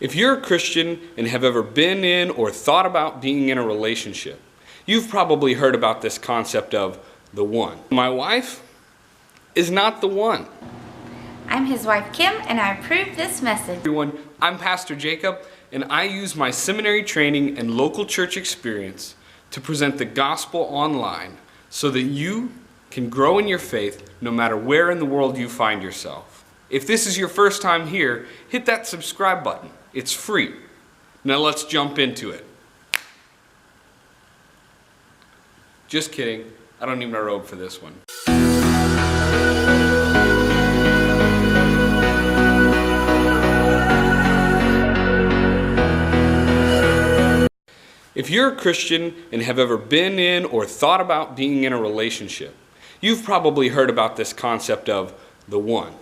If you're a Christian and have ever been in or thought about being in a relationship, you've probably heard about this concept of the one. My wife is not the one. I'm his wife, Kim, and I approve this message. Everyone, I'm Pastor Jacob, and I use my seminary training and local church experience to present the gospel online so that you can grow in your faith no matter where in the world you find yourself. If this is your first time here, hit that subscribe button. It's free. Now let's jump into it. Just kidding. I don't need my robe for this one. If you're a Christian and have ever been in or thought about being in a relationship, you've probably heard about this concept of the one.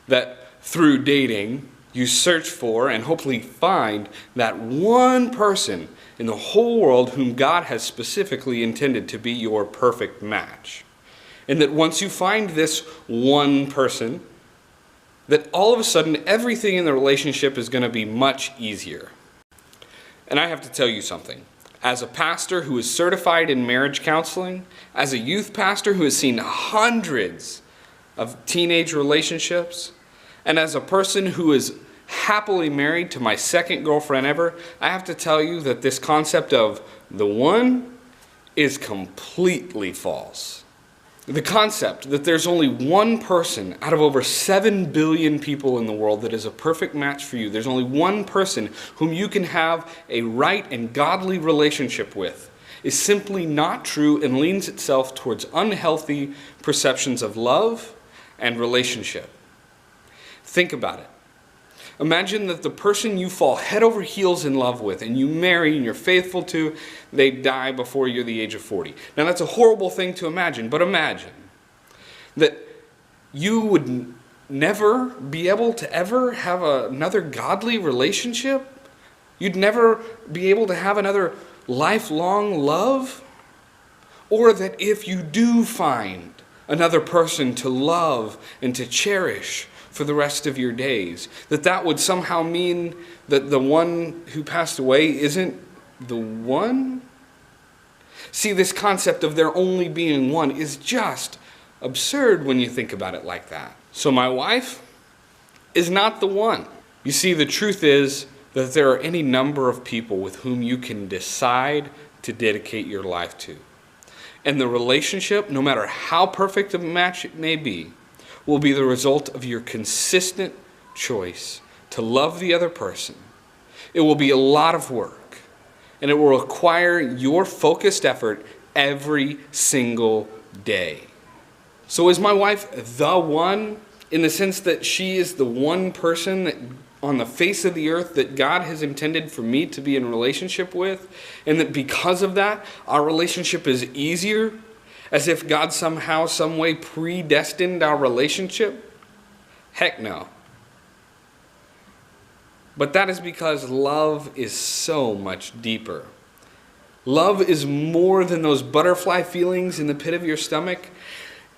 That through dating, you search for and hopefully find that one person in the whole world whom God has specifically intended to be your perfect match. And that once you find this one person, that all of a sudden everything in the relationship is going to be much easier. And I have to tell you something. As a pastor who is certified in marriage counseling, as a youth pastor who has seen hundreds of teenage relationships, and as a person who is happily married to my second girlfriend ever, I have to tell you that this concept of the one is completely false. The concept that there's only one person out of over 7 billion people in the world that is a perfect match for you, there's only one person whom you can have a right and godly relationship with, is simply not true and leans itself towards unhealthy perceptions of love and relationship. Think about it. Imagine that the person you fall head over heels in love with and you marry and you're faithful to, they die before you're the age of 40. Now that's a horrible thing to imagine, but imagine that you would never be able to ever have another godly relationship. You'd never be able to have another lifelong love. Or that if you do find another person to love and to cherish for the rest of your days, that would somehow mean that the one who passed away isn't the one? See, this concept of there only being one is just absurd when you think about it like that. So my wife is not the one. You see, the truth is that there are any number of people with whom you can decide to dedicate your life to. And the relationship, no matter how perfect a match it may be, will be the result of your consistent choice to love the other person. It will be a lot of work, and it will require your focused effort every single day. So is my wife the one, in the sense that she is the one person that on the face of the earth that God has intended for me to be in a relationship with, and that because of that, our relationship is easier? As if God somehow, some way predestined our relationship? Heck no. But that is because love is so much deeper. Love is more than those butterfly feelings in the pit of your stomach.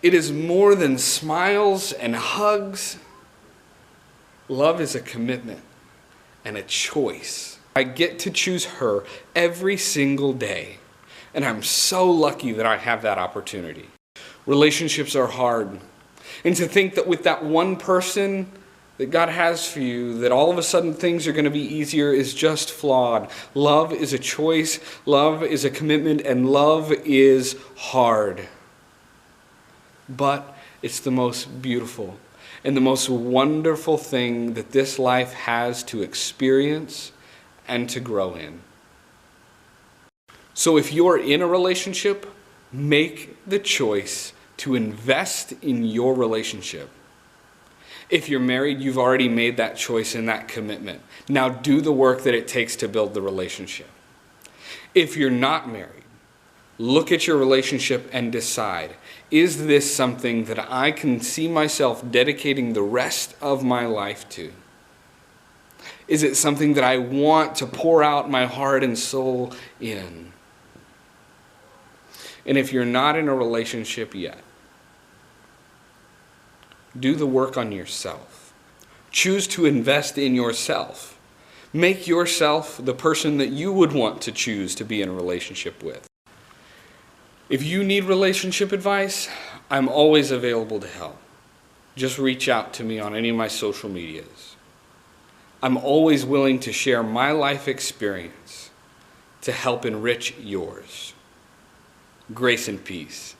It is more than smiles and hugs. Love is a commitment and a choice. I get to choose her every single day. And I'm so lucky that I have that opportunity. Relationships are hard. And to think that with that one person that God has for you, that all of a sudden things are going to be easier is just flawed. Love is a choice, love is a commitment, and love is hard. But it's the most beautiful and the most wonderful thing that this life has to experience and to grow in. So if you're in a relationship, make the choice to invest in your relationship. If you're married, you've already made that choice and that commitment. Now do the work that it takes to build the relationship. If you're not married, look at your relationship and decide, is this something that I can see myself dedicating the rest of my life to? Is it something that I want to pour out my heart and soul in? And if you're not in a relationship yet, do the work on yourself. Choose to invest in yourself. Make yourself the person that you would want to choose to be in a relationship with. If you need relationship advice, I'm always available to help. Just reach out to me on any of my social medias. I'm always willing to share my life experience to help enrich yours. Grace and peace.